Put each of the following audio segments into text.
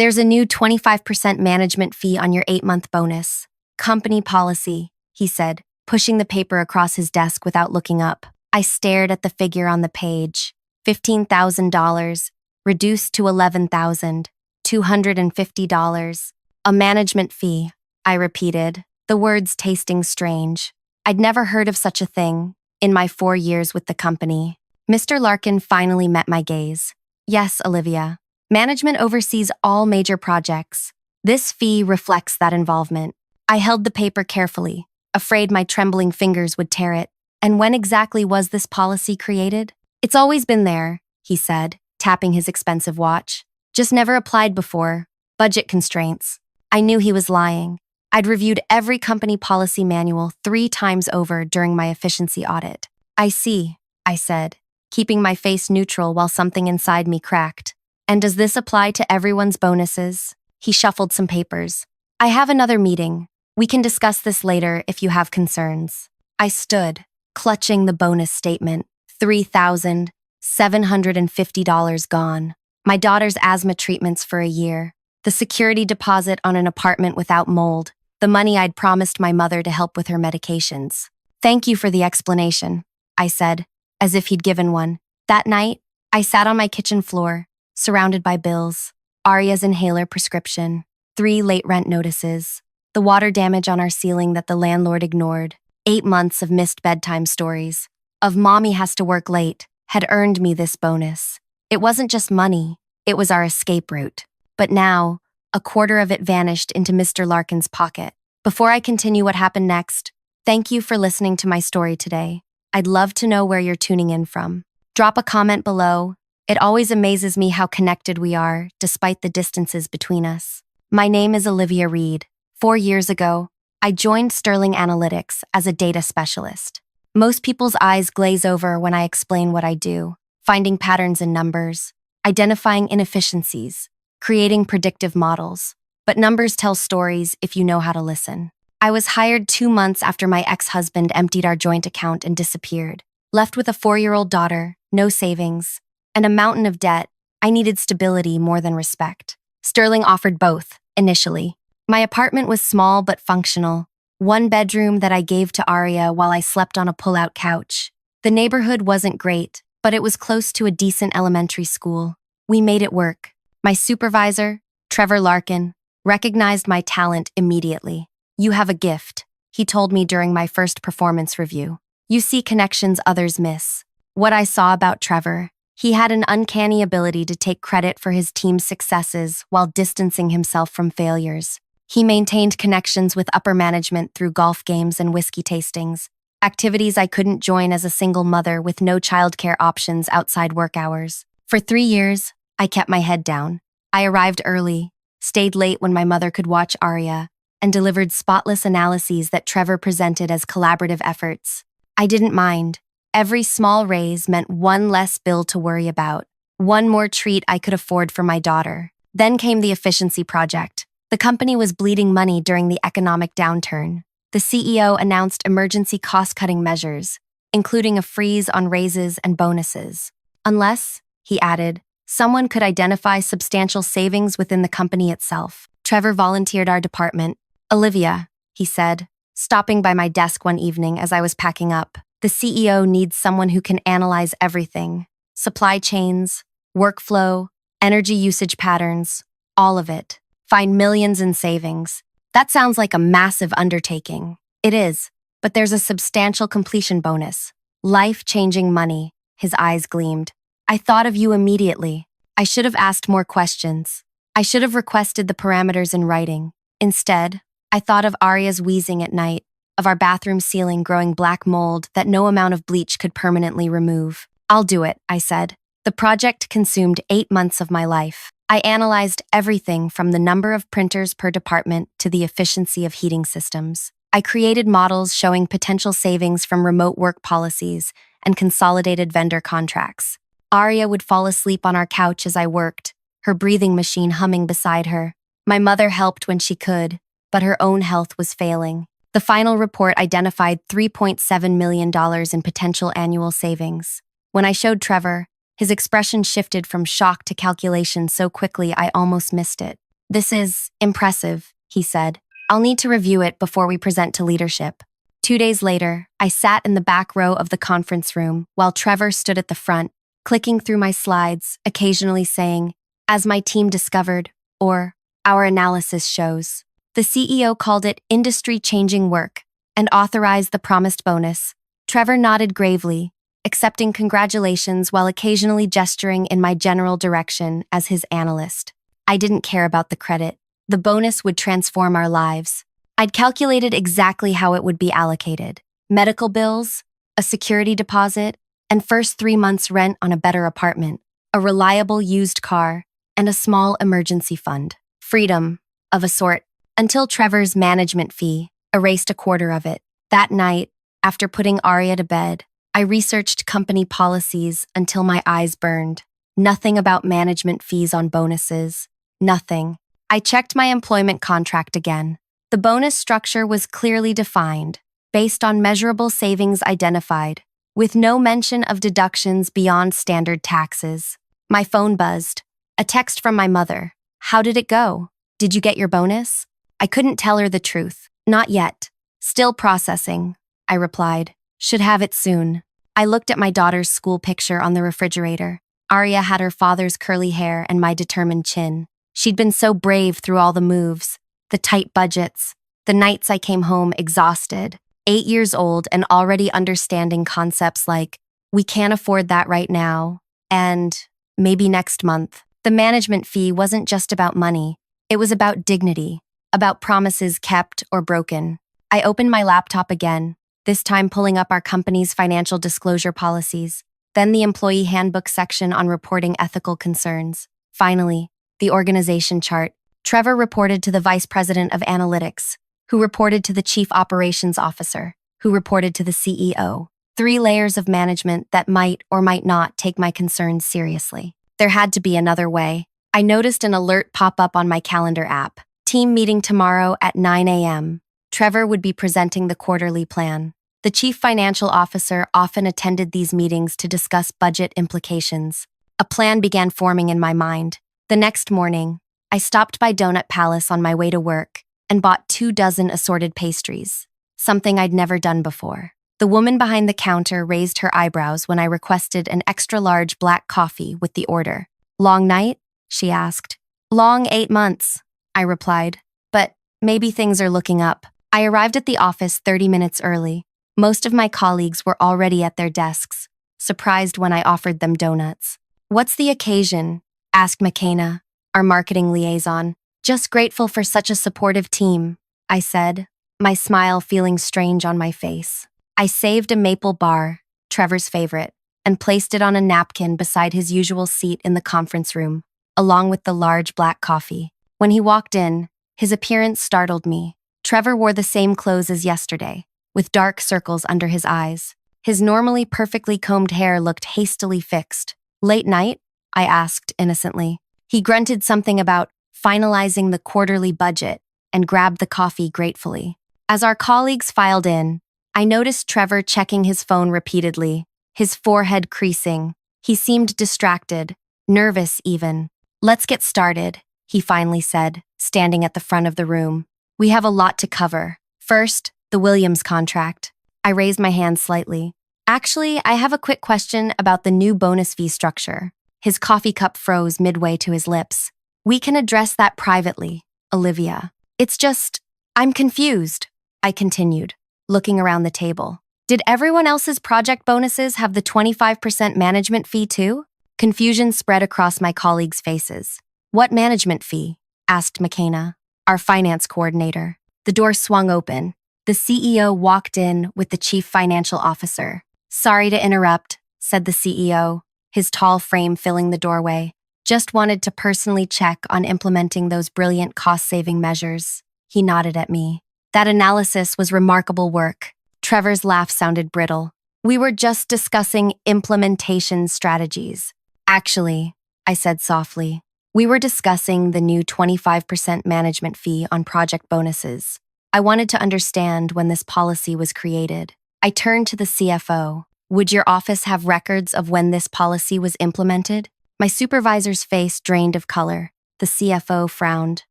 There's a new 25% management fee on your 8-month bonus. Company policy, he said, pushing the paper across his desk without looking up. I stared at the figure on the page. $15,000, reduced to $11,250. A management fee, I repeated, the words tasting strange. I'd never heard of such a thing in my 4 years with the company. Mr. Larkin finally met my gaze. Yes, Olivia. Management oversees all major projects. This fee reflects that involvement. I held the paper carefully, afraid my trembling fingers would tear it. And when exactly was this policy created? It's always been there, he said, tapping his expensive watch. Just never applied before. Budget constraints. I knew he was lying. I'd reviewed every company policy manual 3 times over during my efficiency audit. I see, I said, keeping my face neutral while something inside me cracked. And does this apply to everyone's bonuses? He shuffled some papers. I have another meeting. We can discuss this later if you have concerns. I stood, clutching the bonus statement. $3,750 gone. My daughter's asthma treatments for a year. The security deposit on an apartment without mold. The money I'd promised my mother to help with her medications. Thank you for the explanation, I said, as if he'd given one. That night, I sat on my kitchen floor, surrounded by bills, Arya's inhaler prescription, 3 late rent notices, the water damage on our ceiling that the landlord ignored, 8 months of missed bedtime stories, of mommy has to work late, had earned me this bonus. It wasn't just money, it was our escape route. But now, a quarter of it vanished into Mr. Larkin's pocket. Before I continue what happened next, thank you for listening to my story today. I'd love to know where you're tuning in from. Drop a comment below. It always amazes me how connected we are, despite the distances between us. My name is Olivia Reed. 4 years ago, I joined Sterling Analytics as a data specialist. Most people's eyes glaze over when I explain what I do, finding patterns in numbers, identifying inefficiencies, creating predictive models. But numbers tell stories if you know how to listen. I was hired 2 months after my ex-husband emptied our joint account and disappeared. Left with a 4-year-old daughter, no savings, and a mountain of debt, I needed stability more than respect. Sterling offered both, initially. My apartment was small but functional. 1 bedroom that I gave to Arya while I slept on a pull-out couch. The neighborhood wasn't great, but it was close to a decent elementary school. We made it work. My supervisor, Trevor Larkin, recognized my talent immediately. You have a gift, he told me during my first performance review. You see connections others miss. What I saw about Trevor, he had an uncanny ability to take credit for his team's successes while distancing himself from failures. He maintained connections with upper management through golf games and whiskey tastings, activities I couldn't join as a single mother with no childcare options outside work hours. For 3 years, I kept my head down. I arrived early, stayed late when my mother could watch Arya, and delivered spotless analyses that Trevor presented as collaborative efforts. I didn't mind. Every small raise meant 1 less bill to worry about, 1 more treat I could afford for my daughter. Then came the efficiency project. The company was bleeding money during the economic downturn. The CEO announced emergency cost-cutting measures, including a freeze on raises and bonuses. Unless, he added, someone could identify substantial savings within the company itself. Trevor volunteered our department. Olivia, he said, stopping by my desk one evening as I was packing up. The CEO needs someone who can analyze everything. Supply chains, workflow, energy usage patterns, all of it. Find millions in savings. That sounds like a massive undertaking. It is, but there's a substantial completion bonus. Life-changing money. His eyes gleamed. I thought of you immediately. I should have asked more questions. I should have requested the parameters in writing. Instead, I thought of Arya's wheezing at night, of our bathroom ceiling growing black mold that no amount of bleach could permanently remove. I'll do it, I said. The project consumed 8 months of my life. I analyzed everything from the number of printers per department to the efficiency of heating systems. I created models showing potential savings from remote work policies and consolidated vendor contracts. Arya would fall asleep on our couch as I worked, her breathing machine humming beside her. My mother helped when she could, but her own health was failing. The final report identified $3.7 million in potential annual savings. When I showed Trevor, his expression shifted from shock to calculation so quickly I almost missed it. "This is impressive," he said. "I'll need to review it before we present to leadership." 2 days later, I sat in the back row of the conference room while Trevor stood at the front, clicking through my slides, occasionally saying, "As my team discovered," or "Our analysis shows." The CEO called it industry-changing work and authorized the promised bonus. Trevor nodded gravely, accepting congratulations while occasionally gesturing in my general direction as his analyst. I didn't care about the credit. The bonus would transform our lives. I'd calculated exactly how it would be allocated: medical bills, a security deposit, and first 3 months' rent on a better apartment, a reliable used car, and a small emergency fund. Freedom, of a sort, until Trevor's management fee erased a quarter of it. That night, after putting Arya to bed, I researched company policies until my eyes burned. Nothing about management fees on bonuses. Nothing. I checked my employment contract again. The bonus structure was clearly defined, based on measurable savings identified, with no mention of deductions beyond standard taxes. My phone buzzed. A text from my mother. "How did it go? Did you get your bonus?" I couldn't tell her the truth. "Not yet. Still processing," I replied. "Should have it soon." I looked at my daughter's school picture on the refrigerator. Arya had her father's curly hair and my determined chin. She'd been so brave through all the moves, the tight budgets, the nights I came home exhausted, 8 years old and already understanding concepts like, "We can't afford that right now," and "maybe next month." The management fee wasn't just about money. It was about dignity, about promises kept or broken. I opened my laptop again, this time pulling up our company's financial disclosure policies, then the employee handbook section on reporting ethical concerns. Finally, the organization chart. Trevor reported to the vice president of analytics, who reported to the chief operations officer, who reported to the CEO. 3 layers of management that might or might not take my concerns seriously. There had to be another way. I noticed an alert pop up on my calendar app. Team meeting tomorrow at 9 a.m. Trevor would be presenting the quarterly plan. The chief financial officer often attended these meetings to discuss budget implications. A plan began forming in my mind. The next morning, I stopped by Donut Palace on my way to work and bought 24 assorted pastries, something I'd never done before. The woman behind the counter raised her eyebrows when I requested an extra-large black coffee with the order. "Long night?" she asked. "Long 8 months," I replied. "But maybe things are looking up." I arrived at the office 30 minutes early. Most of my colleagues were already at their desks, surprised when I offered them donuts. "What's the occasion?" asked McKenna, our marketing liaison. "Just grateful for such a supportive team," I said, my smile feeling strange on my face. I saved a maple bar, Trevor's favorite, and placed it on a napkin beside his usual seat in the conference room, along with the large black coffee. When he walked in, his appearance startled me. Trevor wore the same clothes as yesterday, with dark circles under his eyes. His normally perfectly combed hair looked hastily fixed. "Late night?" I asked innocently. He grunted something about finalizing the quarterly budget and grabbed the coffee gratefully. As our colleagues filed in, I noticed Trevor checking his phone repeatedly, his forehead creasing. He seemed distracted, nervous even. "Let's get started," he finally said, standing at the front of the room. "We have a lot to cover. First, the Williams contract." I raised my hand slightly. "Actually, I have a quick question about the new bonus fee structure." His coffee cup froze midway to his lips. "We can address that privately, Olivia. It's just, I'm confused," I continued, looking around the table. "Did everyone else's project bonuses have the 25% management fee too?" Confusion spread across my colleagues' faces. "What management fee?" asked McKenna, our finance coordinator. The door swung open. The CEO walked in with the chief financial officer. "Sorry to interrupt," said the CEO, his tall frame filling the doorway. "Just wanted to personally check on implementing those brilliant cost-saving measures." He nodded at me. "That analysis was remarkable work." Trevor's laugh sounded brittle. "We were just discussing implementation strategies." "Actually," I said softly, "we were discussing the new 25% management fee on project bonuses. I wanted to understand when this policy was created." I turned to the CFO. "Would your office have records of when this policy was implemented?" My supervisor's face drained of color. The CFO frowned.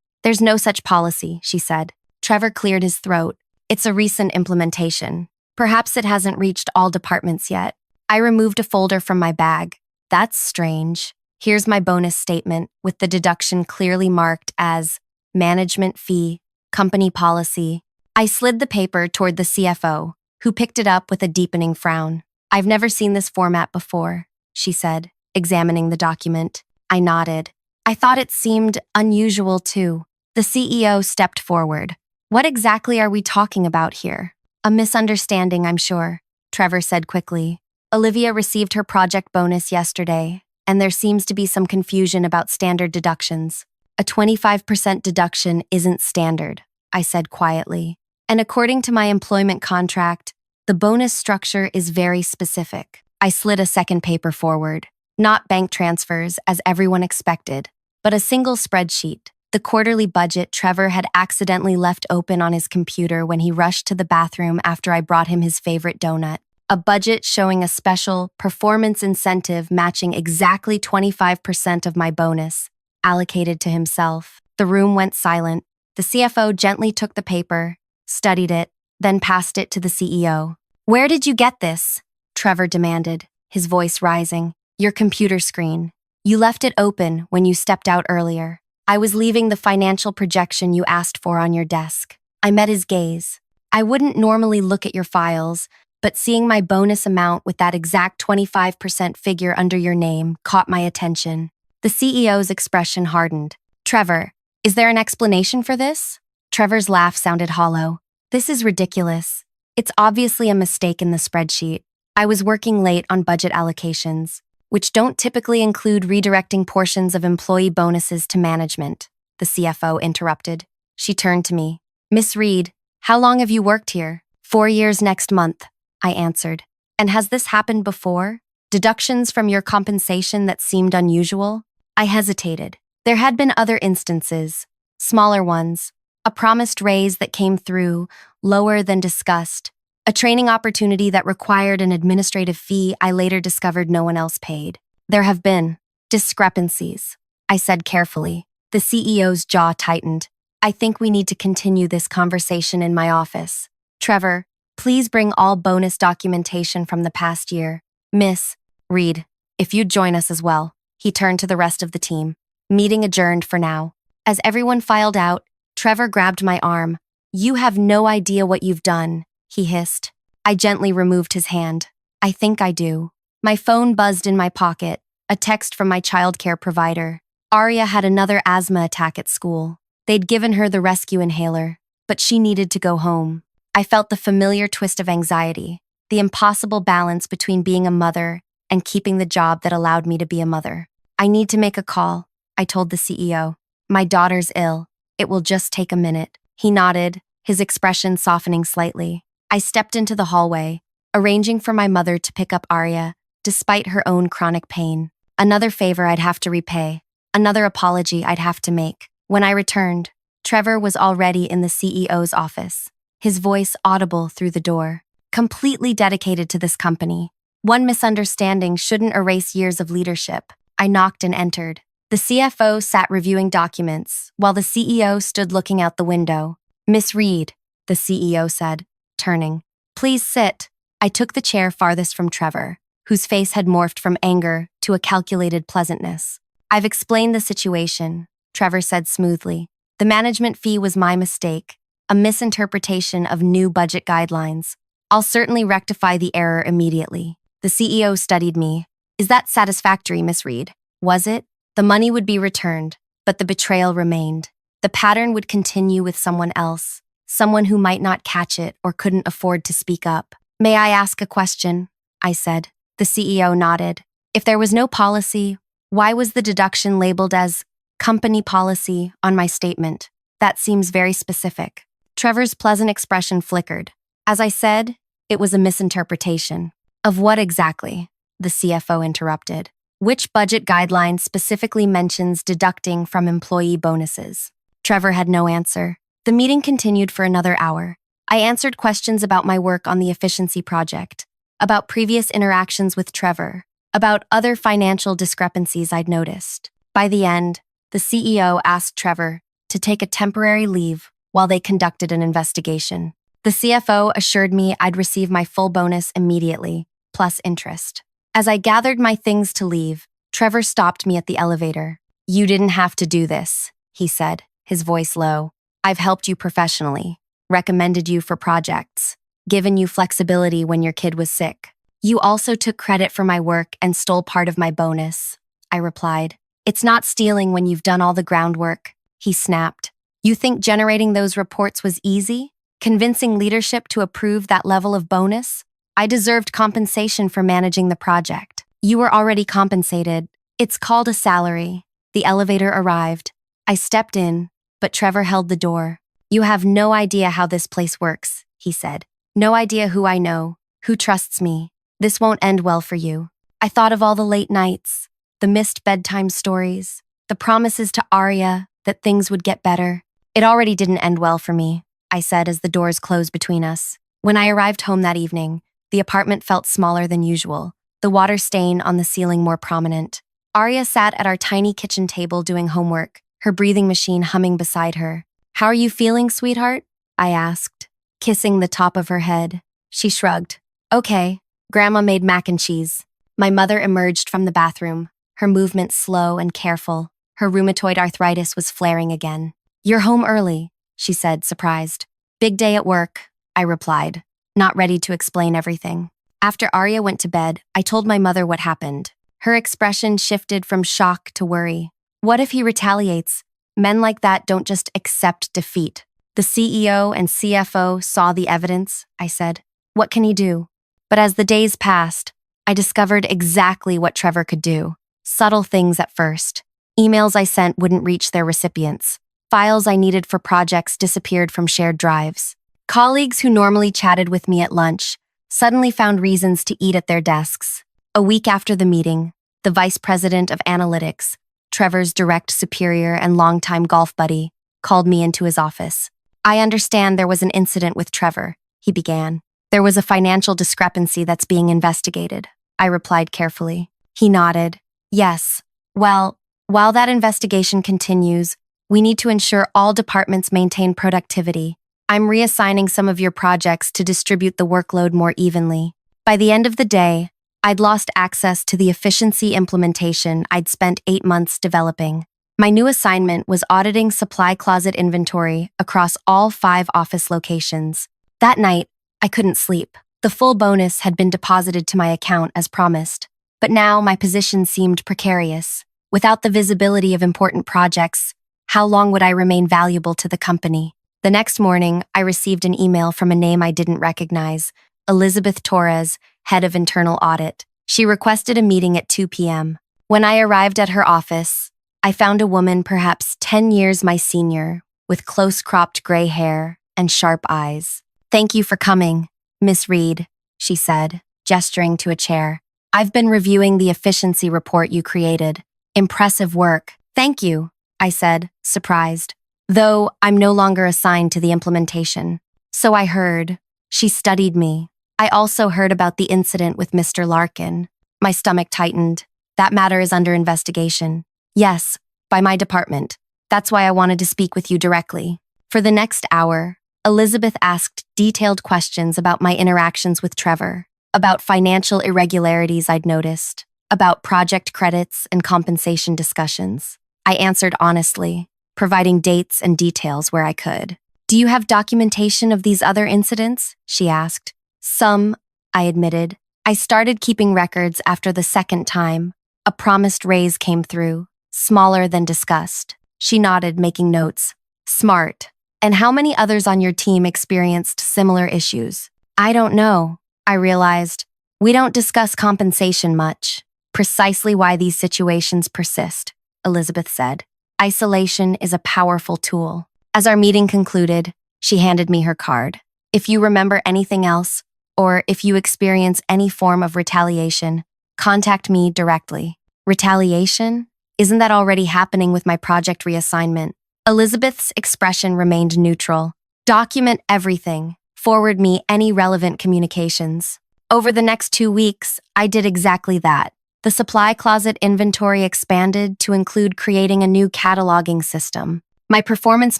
There's no such policy, she said. Trevor cleared his throat. It's a recent implementation. Perhaps it hasn't reached all departments yet. I removed a folder from my bag. That's strange. Here's my bonus statement, with the deduction clearly marked as management fee, company policy. I slid the paper toward the CFO, who picked it up with a deepening frown. I've never seen this format before, she said, examining the document. I nodded. I thought it seemed unusual too. The CEO stepped forward. What exactly are we talking about here? A misunderstanding, I'm sure, Trevor said quickly. Olivia received her project bonus yesterday, and there seems to be some confusion about standard deductions. A 25% deduction isn't standard, I said quietly. And according to my employment contract, the bonus structure is very specific. I slid a second paper forward. Not bank transfers, as everyone expected, but a single spreadsheet. The quarterly budget Trevor had accidentally left open on his computer when he rushed to the bathroom after I brought him his favorite donut. A budget showing a special performance incentive matching exactly 25% of my bonus, allocated to himself. The room went silent. The CFO gently took the paper, studied it, then passed it to the CEO. Where did you get this? Trevor demanded, his voice rising. Your computer screen. You left it open when you stepped out earlier. I was leaving the financial projection you asked for on your desk. I met his gaze. I wouldn't normally look at your files, but seeing my bonus amount with that exact 25% figure under your name caught my attention. The CEO's expression hardened. Trevor, is there an explanation for this? Trevor's laugh sounded hollow. This is ridiculous. It's obviously a mistake in the spreadsheet. I was working late on budget allocations, which don't typically include redirecting portions of employee bonuses to management, the CFO interrupted. She turned to me. Miss Reed, how long have you worked here? 4 years next month, I answered. And has this happened before? Deductions from your compensation that seemed unusual? I hesitated. There had been other instances, smaller ones, a promised raise that came through, lower than discussed, a training opportunity that required an administrative fee I later discovered no one else paid. There have been discrepancies, I said carefully. The CEO's jaw tightened. I think we need to continue this conversation in my office. Trevor, please bring all bonus documentation from the past year. Miss Reed, if you'd join us as well. He turned to the rest of the team. Meeting adjourned for now. As everyone filed out, Trevor grabbed my arm. You have no idea what you've done, he hissed. I gently removed his hand. I think I do. My phone buzzed in my pocket, a text from my childcare provider. Arya had another asthma attack at school. They'd given her the rescue inhaler, but she needed to go home. I felt the familiar twist of anxiety, the impossible balance between being a mother and keeping the job that allowed me to be a mother. I need to make a call, I told the CEO. My daughter's ill. It will just take a minute. He nodded, his expression softening slightly. I stepped into the hallway, arranging for my mother to pick up Arya, despite her own chronic pain. Another favor I'd have to repay, another apology I'd have to make. When I returned, Trevor was already in the CEO's office, his voice audible through the door. Completely dedicated to this company. One misunderstanding shouldn't erase years of leadership. I knocked and entered. The CFO sat reviewing documents, while the CEO stood looking out the window. Miss Reed, the CEO said, turning. Please sit. I took the chair farthest from Trevor, whose face had morphed from anger to a calculated pleasantness. I've explained the situation, Trevor said smoothly. The management fee was my mistake, a misinterpretation of new budget guidelines. I'll certainly rectify the error immediately. The CEO studied me. Is that satisfactory, Miss Reed? Was it? The money would be returned, but the betrayal remained. The pattern would continue with someone else, someone who might not catch it or couldn't afford to speak up. May I ask a question? I said. The CEO nodded. If there was no policy, why was the deduction labeled as company policy on my statement? That seems very specific. Trevor's pleasant expression flickered. As I said, it was a misinterpretation. Of what exactly? The CFO interrupted. Which budget guideline specifically mentions deducting from employee bonuses? Trevor had no answer. The meeting continued for another hour. I answered questions about my work on the efficiency project, about previous interactions with Trevor, about other financial discrepancies I'd noticed. By the end, the CEO asked Trevor, to take a temporary leave while they conducted an investigation. The CFO assured me I'd receive my full bonus immediately, plus interest. As I gathered my things to leave, Trevor stopped me at the elevator. "You didn't have to do this," he said, his voice low. "I've helped you professionally, recommended you for projects, given you flexibility when your kid was sick. You also took credit for my work and stole part of my bonus," I replied. "It's not stealing when you've done all the groundwork," he snapped. "You think generating those reports was easy? Convincing leadership to approve that level of bonus? I deserved compensation for managing the project. You were already compensated. It's called a salary." The elevator arrived. I stepped in, but Trevor held the door. "You have no idea how this place works," he said. "No idea who I know, who trusts me. This won't end well for you." I thought of all the late nights, the missed bedtime stories, the promises to Arya that things would get better. "It already didn't end well for me," I said as the doors closed between us. When I arrived home that evening, the apartment felt smaller than usual, the water stain on the ceiling more prominent. Arya sat at our tiny kitchen table doing homework, her breathing machine humming beside her. "How are you feeling, sweetheart?" I asked, kissing the top of her head. She shrugged. "Okay." Grandma made mac and cheese. My mother emerged from the bathroom, her movements slow and careful. Her rheumatoid arthritis was flaring again. "You're home early," she said, surprised. "Big day at work," I replied, not ready to explain everything. After Arya went to bed, I told my mother what happened. Her expression shifted from shock to worry. "What if he retaliates? Men like that don't just accept defeat." "The CEO and CFO saw the evidence," I said. "What can he do?" But as the days passed, I discovered exactly what Trevor could do. Subtle things at first. Emails I sent wouldn't reach their recipients. Files I needed for projects disappeared from shared drives. Colleagues who normally chatted with me at lunch suddenly found reasons to eat at their desks. A week after the meeting, the vice president of analytics, Trevor's direct superior and longtime golf buddy, called me into his office. "I understand there was an incident with Trevor," he began. "There was a financial discrepancy that's being investigated," I replied carefully. He nodded. "Yes. Well, while that investigation continues, we need to ensure all departments maintain productivity. I'm reassigning some of your projects to distribute the workload more evenly." By the end of the day, I'd lost access to the efficiency implementation I'd spent 8 months developing. My new assignment was auditing supply closet inventory across all 5 office locations. That night, I couldn't sleep. The full bonus had been deposited to my account as promised, but now my position seemed precarious. Without the visibility of important projects, how long would I remain valuable to the company? The next morning, I received an email from a name I didn't recognize, Elizabeth Torres, head of internal audit. She requested a meeting at 2 p.m. When I arrived at her office, I found a woman perhaps 10 years my senior, with close-cropped gray hair and sharp eyes. "Thank you for coming, Miss Reed," she said, gesturing to a chair. "I've been reviewing the efficiency report you created. Impressive work." "Thank you," I said, surprised, though I'm no longer assigned to the implementation. "So I heard." She studied me. "I also heard about the incident with Mr. Larkin." My stomach tightened. "That matter is under investigation." "Yes, by my department. That's why I wanted to speak with you directly." For the next hour, Elizabeth asked detailed questions about my interactions with Trevor, about financial irregularities I'd noticed, about project credits and compensation discussions. I answered honestly, providing dates and details where I could. "Do you have documentation of these other incidents?" she asked. "Some," I admitted. "I started keeping records after the second time. A promised raise came through, smaller than discussed." She nodded, making notes. "Smart. And how many others on your team experienced similar issues?" "I don't know," I realized. "We don't discuss compensation much." "Precisely why these situations persist," Elizabeth said. "Isolation is a powerful tool." As our meeting concluded, she handed me her card. "If you remember anything else, or if you experience any form of retaliation, contact me directly." Retaliation? Isn't that already happening with my project reassignment? Elizabeth's expression remained neutral. "Document everything. Forward me any relevant communications." Over the next 2 weeks, I did exactly that. The supply closet inventory expanded to include creating a new cataloging system. My performance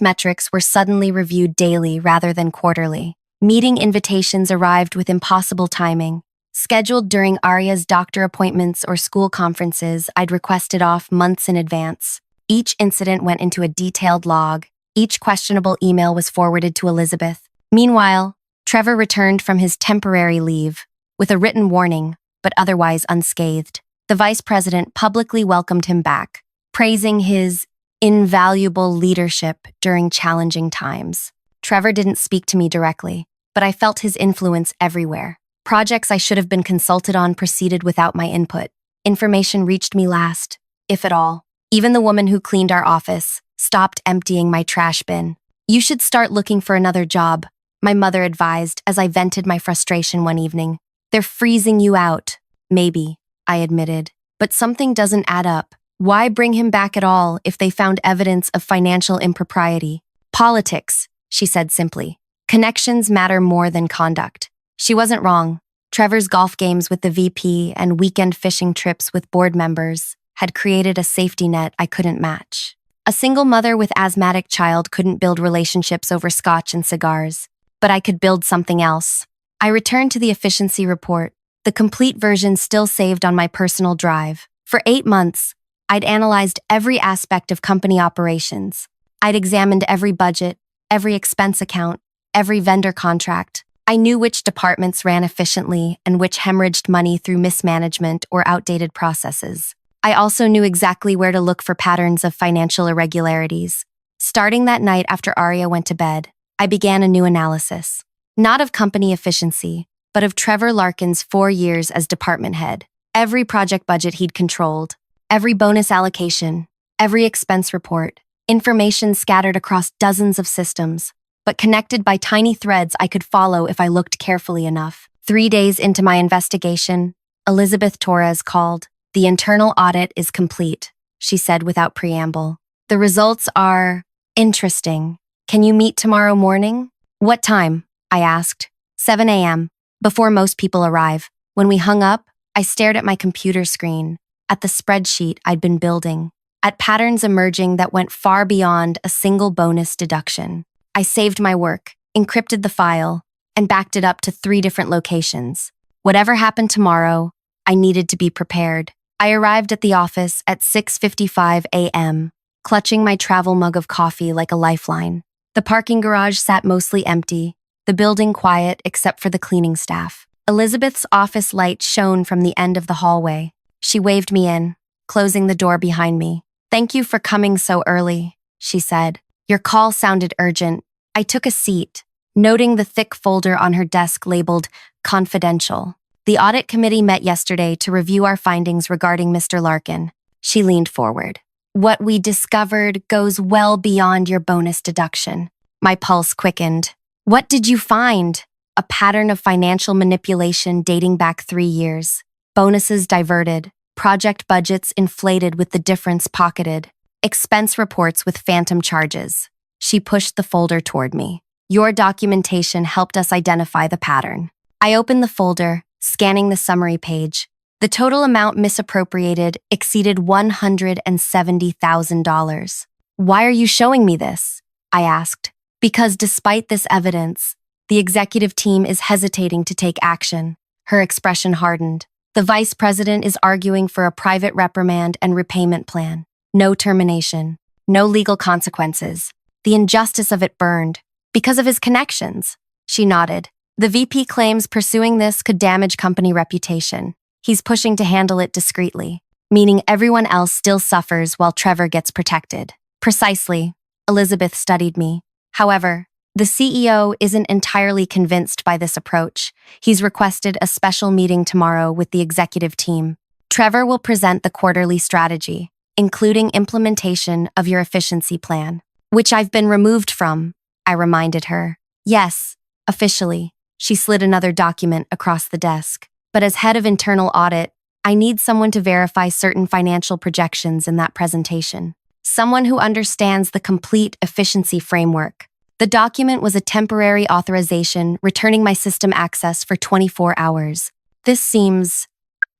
metrics were suddenly reviewed daily rather than quarterly. Meeting invitations arrived with impossible timing. Scheduled during Arya's doctor appointments or school conferences, I'd requested off months in advance. Each incident went into a detailed log. Each questionable email was forwarded to Elizabeth. Meanwhile, Trevor returned from his temporary leave with a written warning, but otherwise unscathed. The vice president publicly welcomed him back, praising his invaluable leadership during challenging times. Trevor didn't speak to me directly, but I felt his influence everywhere. Projects I should have been consulted on proceeded without my input. Information reached me last, if at all. Even the woman who cleaned our office stopped emptying my trash bin. "You should start looking for another job," my mother advised as I vented my frustration one evening. "They're freezing you out." "Maybe," I admitted, "but something doesn't add up. Why bring him back at all if they found evidence of financial impropriety?" "Politics," she said simply. "Connections matter more than conduct." She wasn't wrong. Trevor's golf games with the VP and weekend fishing trips with board members had created a safety net I couldn't match. A single mother with asthmatic child couldn't build relationships over scotch and cigars, but I could build something else. I returned to the efficiency report, the complete version still saved on my personal drive. For 8 months, I'd analyzed every aspect of company operations. I'd examined every budget, every expense account, every vendor contract. I knew which departments ran efficiently and which hemorrhaged money through mismanagement or outdated processes. I also knew exactly where to look for patterns of financial irregularities. Starting that night after Arya went to bed, I began a new analysis. Not of company efficiency, but of Trevor Larkin's 4 years as department head. Every project budget he'd controlled, every bonus allocation, every expense report, information scattered across dozens of systems, but connected by tiny threads I could follow if I looked carefully enough. 3 days into my investigation, Elizabeth Torres called. "The internal audit is complete," she said without preamble. "The results are interesting. Can you meet tomorrow morning?" "What time?" I asked. 7 a.m., before most people arrive. When we hung up, I stared at my computer screen, at the spreadsheet I'd been building, at patterns emerging that went far beyond a single bonus deduction. I saved my work, encrypted the file, and backed it up to 3 different locations. Whatever happened tomorrow, I needed to be prepared. I arrived at the office at 6:55 a.m., clutching my travel mug of coffee like a lifeline. The parking garage sat mostly empty, the building quiet except for the cleaning staff. Elizabeth's office light shone from the end of the hallway. She waved me in, closing the door behind me. "Thank you for coming so early," she said. "Your call sounded urgent." I took a seat, noting the thick folder on her desk labeled "Confidential." "The audit committee met yesterday to review our findings regarding Mr. Larkin." She leaned forward. "What we discovered goes well beyond your bonus deduction." My pulse quickened. "What did you find?" "A pattern of financial manipulation dating back 3 years. Bonuses diverted, project budgets inflated with the difference pocketed, expense reports with phantom charges." She pushed the folder toward me. "Your documentation helped us identify the pattern." I opened the folder, scanning the summary page. The total amount misappropriated exceeded $170,000. "Why are you showing me this?" I asked. "Because despite this evidence, the executive team is hesitating to take action." Her expression hardened. "The vice president is arguing for a private reprimand and repayment plan. No termination, no legal consequences. The injustice of it burned. Because of his connections." She nodded. "The VP claims pursuing this could damage company reputation. He's pushing to handle it discreetly, meaning everyone else still suffers while Trevor gets protected." "Precisely." Elizabeth studied me. "However, the CEO isn't entirely convinced by this approach. He's requested a special meeting tomorrow with the executive team. Trevor will present the quarterly strategy, including implementation of your efficiency plan." "Which I've been removed from," I reminded her. "Yes, officially." She slid another document across the desk. "But as head of internal audit, I need someone to verify certain financial projections in that presentation. Someone who understands the complete efficiency framework." The document was a temporary authorization returning my system access for 24 hours. "This seems,"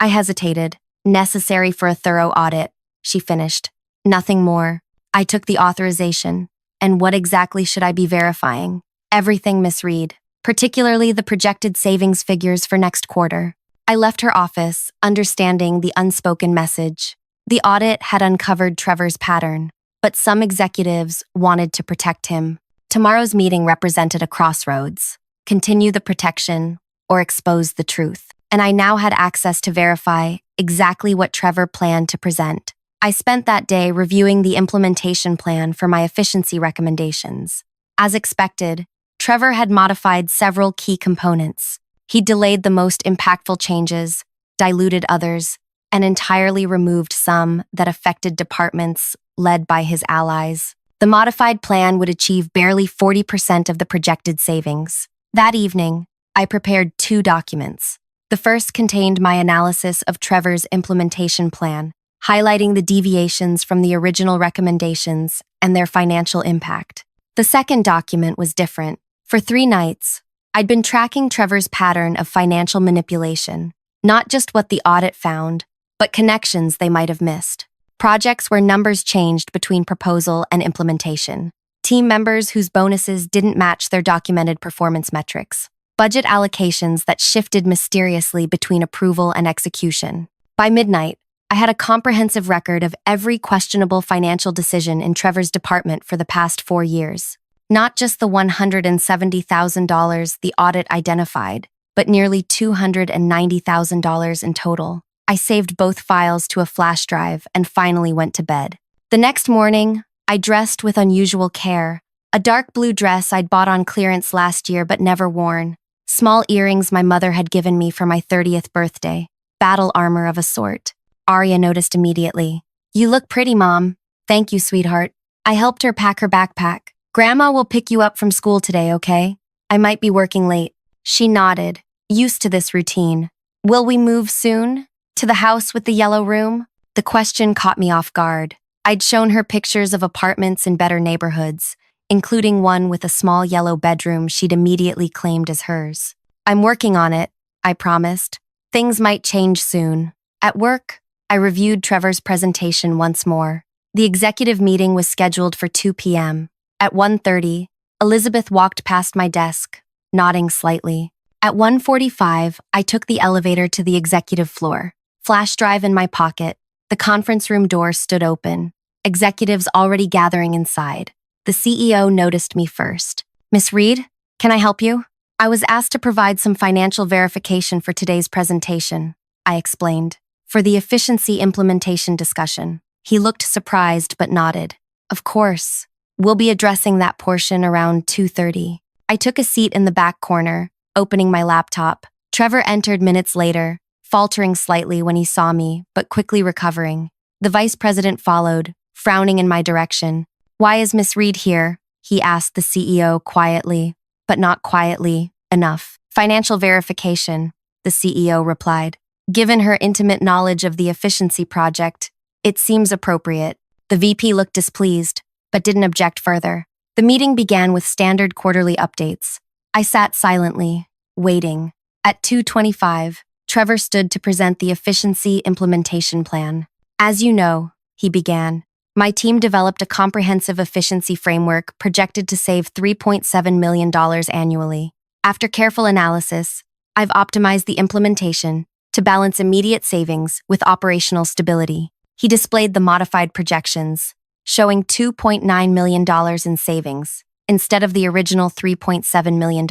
I hesitated, "necessary for a thorough audit," she finished. "Nothing more." I took the authorization, And what exactly should I be verifying? Everything, Miss Reed, particularly the projected savings figures for next quarter. I left her office, understanding the unspoken message. The audit had uncovered Trevor's pattern, but some executives wanted to protect him. Tomorrow's meeting represented a crossroads: continue the protection or expose the truth. And I now had access to verify exactly what Trevor planned to present. I spent that day reviewing the implementation plan for my efficiency recommendations. As expected, Trevor had modified several key components. He delayed the most impactful changes, diluted others, and entirely removed some that affected departments led by his allies. The modified plan would achieve barely 40% of the projected savings. That evening, I prepared 2 documents. The first contained my analysis of Trevor's implementation plan, highlighting the deviations from the original recommendations and their financial impact. The second document was different. For 3 nights, I'd been tracking Trevor's pattern of financial manipulation, not just what the audit found, but connections they might have missed. Projects where numbers changed between proposal and implementation. Team members whose bonuses didn't match their documented performance metrics. Budget allocations that shifted mysteriously between approval and execution. By midnight, I had a comprehensive record of every questionable financial decision in Trevor's department for the past 4 years. Not just the $170,000 the audit identified, but nearly $290,000 in total. I saved both files to a flash drive and finally went to bed. The next morning, I dressed with unusual care. A dark blue dress I'd bought on clearance last year but never worn. Small earrings my mother had given me for my 30th birthday. Battle armor of a sort. Arya noticed immediately. "You look pretty, Mom." "Thank you, sweetheart." I helped her pack her backpack. "Grandma will pick you up from school today, okay? I might be working late." She nodded, used to this routine. "Will we move soon? To the house with the yellow room?" The question caught me off guard. I'd shown her pictures of apartments in better neighborhoods, including one with a small yellow bedroom she'd immediately claimed as hers. "I'm working on it," I promised. "Things might change soon." At work, I reviewed Trevor's presentation once more. The executive meeting was scheduled for 2 p.m. At 1:30, Elizabeth walked past my desk, nodding slightly. At 1:45, I took the elevator to the executive floor. Flash drive in my pocket, the conference room door stood open. Executives already gathering inside. The CEO noticed me first. "Miss Reed, can I help you?" "I was asked to provide some financial verification for today's presentation," I explained. "For the efficiency implementation discussion." He looked surprised but nodded. "Of course. We'll be addressing that portion around 2:30. I took a seat in the back corner, opening my laptop. Trevor entered minutes later, faltering slightly when he saw me, but quickly recovering. The vice president followed, frowning in my direction. "Why is Miss Reed here?" he asked the CEO quietly, but not quietly enough. "Financial verification," the CEO replied. "Given her intimate knowledge of the efficiency project, it seems appropriate." The VP looked displeased, but didn't object further. The meeting began with standard quarterly updates. I sat silently, waiting. At 2:25, Trevor stood to present the efficiency implementation plan. "As you know," he began, "my team developed a comprehensive efficiency framework projected to save $3.7 million annually. After careful analysis, I've optimized the implementation to balance immediate savings with operational stability." He displayed the modified projections, showing $2.9 million in savings, instead of the original $3.7 million.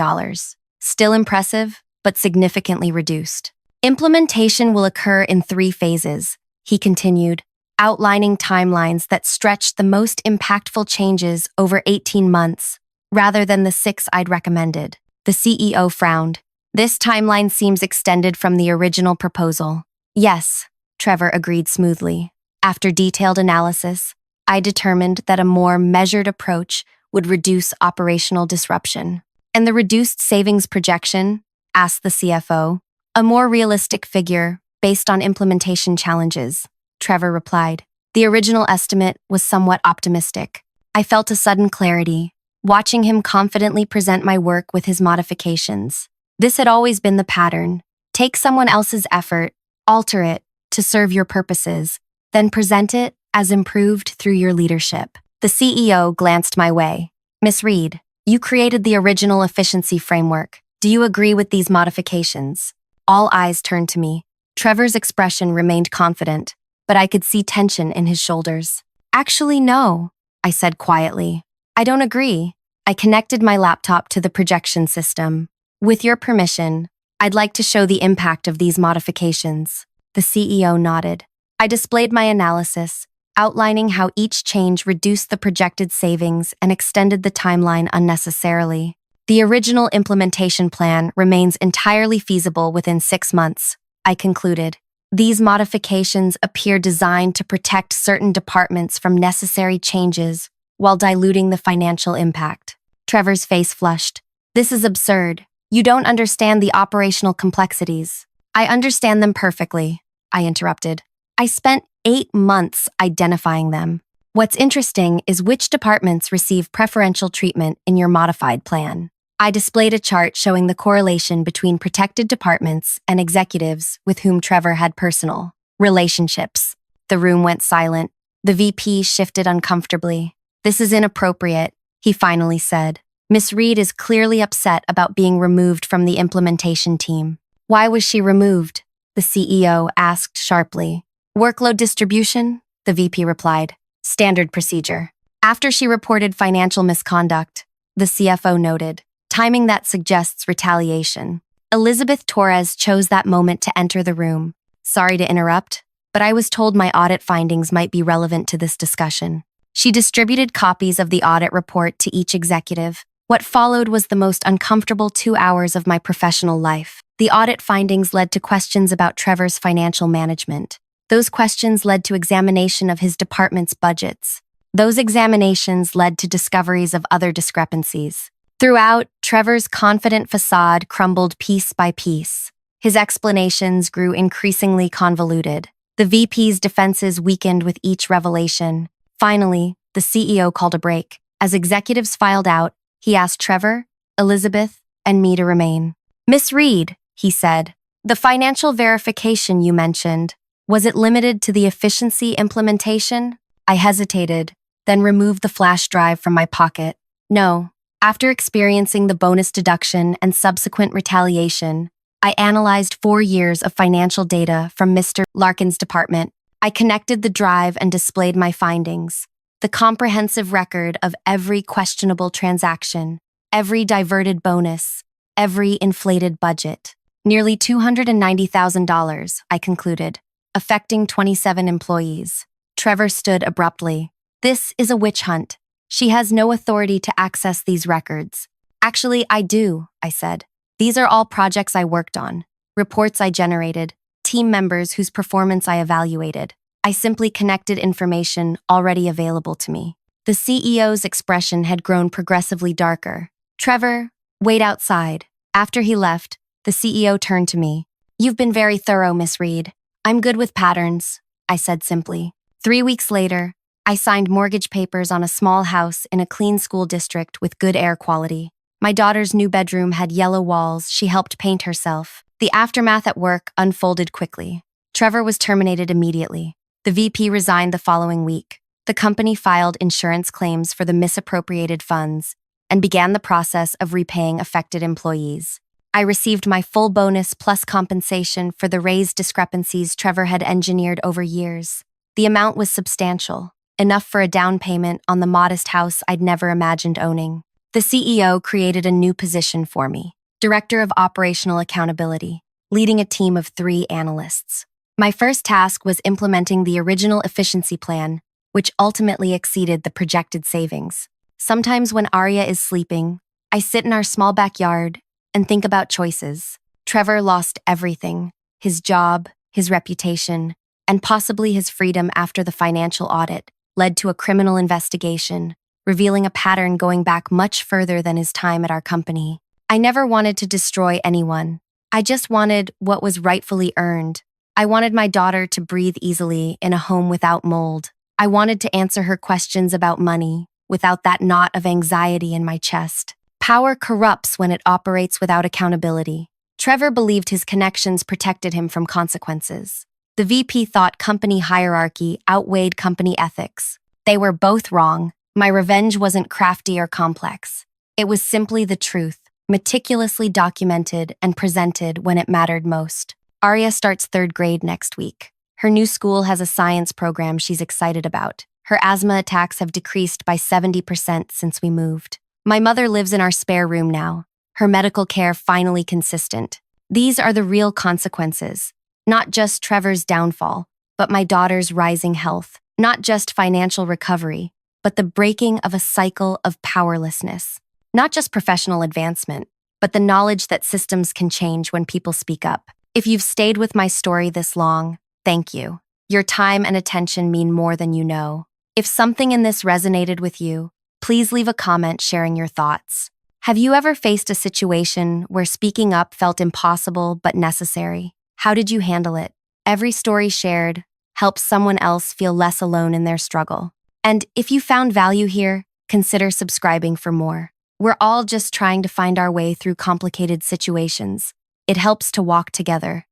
Still impressive, but significantly reduced. "Implementation will occur in 3 phases, he continued, outlining timelines that stretched the most impactful changes over 18 months, rather than the 6 I'd recommended. The CEO frowned. "This timeline seems extended from the original proposal." "Yes," Trevor agreed smoothly. After detailed analysis, I determined that a more measured approach would reduce operational disruption. "And the reduced savings projection?" asked the CFO. "A more realistic figure, based on implementation challenges," Trevor replied. The original estimate was somewhat optimistic. I felt a sudden clarity, watching him confidently present my work with his modifications. This had always been the pattern. Take someone else's effort, alter it to serve your purposes, then present it as improved through your leadership. The CEO glanced my way. Miss Reed, you created the original efficiency framework. Do you agree with these modifications? All eyes turned to me. Trevor's expression remained confident, but I could see tension in his shoulders. Actually, no, I said quietly. I don't agree. I connected my laptop to the projection system. With your permission, I'd like to show the impact of these modifications. The CEO nodded. I displayed my analysis, outlining how each change reduced the projected savings and extended the timeline unnecessarily. The original implementation plan remains entirely feasible within 6 months, I concluded. These modifications appear designed to protect certain departments from necessary changes while diluting the financial impact. Trevor's face flushed. This is absurd. You don't understand the operational complexities. I understand them perfectly, I interrupted. I spent 8 months identifying them. What's interesting is which departments receive preferential treatment in your modified plan. I displayed a chart showing the correlation between protected departments and executives with whom Trevor had personal relationships. The room went silent. The VP shifted uncomfortably. This is inappropriate, he finally said. Miss Reed is clearly upset about being removed from the implementation team. Why was she removed? The CEO asked sharply. Workload distribution? The VP replied. Standard procedure. After she reported financial misconduct, the CFO noted, timing that suggests retaliation. Elizabeth Torres chose that moment to enter the room. Sorry to interrupt, but I was told my audit findings might be relevant to this discussion. She distributed copies of the audit report to each executive. What followed was the most uncomfortable 2 hours of my professional life. The audit findings led to questions about Trevor's financial management. Those questions led to examination of his department's budgets. Those examinations led to discoveries of other discrepancies. Throughout, Trevor's confident facade crumbled piece by piece. His explanations grew increasingly convoluted. The VP's defenses weakened with each revelation. Finally, the CEO called a break. As executives filed out, he asked Trevor, Elizabeth, and me to remain. Miss Reed, he said, the financial verification you mentioned, was it limited to the efficiency implementation? I hesitated, then removed the flash drive from my pocket. No. After experiencing the bonus deduction and subsequent retaliation, I analyzed 4 years of financial data from Mr. Larkin's department. I connected the drive and displayed my findings. The comprehensive record of every questionable transaction, every diverted bonus, every inflated budget. Nearly $290,000, I concluded, affecting 27 employees. Trevor stood abruptly. This is a witch hunt. She has no authority to access these records. Actually, I do, I said. These are all projects I worked on, reports I generated, team members whose performance I evaluated. I simply connected information already available to me. The CEO's expression had grown progressively darker. Trevor, wait outside. After he left, the CEO turned to me. You've been very thorough, Miss Reed. I'm good with patterns, I said simply. 3 weeks later, I signed mortgage papers on a small house in a clean school district with good air quality. My daughter's new bedroom had yellow walls she helped paint herself. The aftermath at work unfolded quickly. Trevor was terminated immediately. The VP resigned the following week. The company filed insurance claims for the misappropriated funds and began the process of repaying affected employees. I received my full bonus plus compensation for the raised discrepancies Trevor had engineered over years. The amount was substantial, enough for a down payment on the modest house I'd never imagined owning. The CEO created a new position for me, Director of Operational Accountability, leading a team of 3 analysts. My first task was implementing the original efficiency plan, which ultimately exceeded the projected savings. Sometimes when Arya is sleeping, I sit in our small backyard and think about choices. Trevor lost everything, his job, his reputation, and possibly his freedom after the financial audit led to a criminal investigation, revealing a pattern going back much further than his time at our company. I never wanted to destroy anyone. I just wanted what was rightfully earned. I wanted my daughter to breathe easily in a home without mold. I wanted to answer her questions about money without that knot of anxiety in my chest. Power corrupts when it operates without accountability. Trevor believed his connections protected him from consequences. The VP thought company hierarchy outweighed company ethics. They were both wrong. My revenge wasn't crafty or complex. It was simply the truth, meticulously documented and presented when it mattered most. Arya starts third grade next week. Her new school has a science program she's excited about. Her asthma attacks have decreased by 70% since we moved. My mother lives in our spare room now, her medical care finally consistent. These are the real consequences, not just Trevor's downfall, but my daughter's rising health, not just financial recovery, but the breaking of a cycle of powerlessness. Not just professional advancement, but the knowledge that systems can change when people speak up. If you've stayed with my story this long, thank you. Your time and attention mean more than you know. If something in this resonated with you, please leave a comment sharing your thoughts. Have you ever faced a situation where speaking up felt impossible but necessary? How did you handle it? Every story shared helps someone else feel less alone in their struggle. And if you found value here, consider subscribing for more. We're all just trying to find our way through complicated situations. It helps to walk together.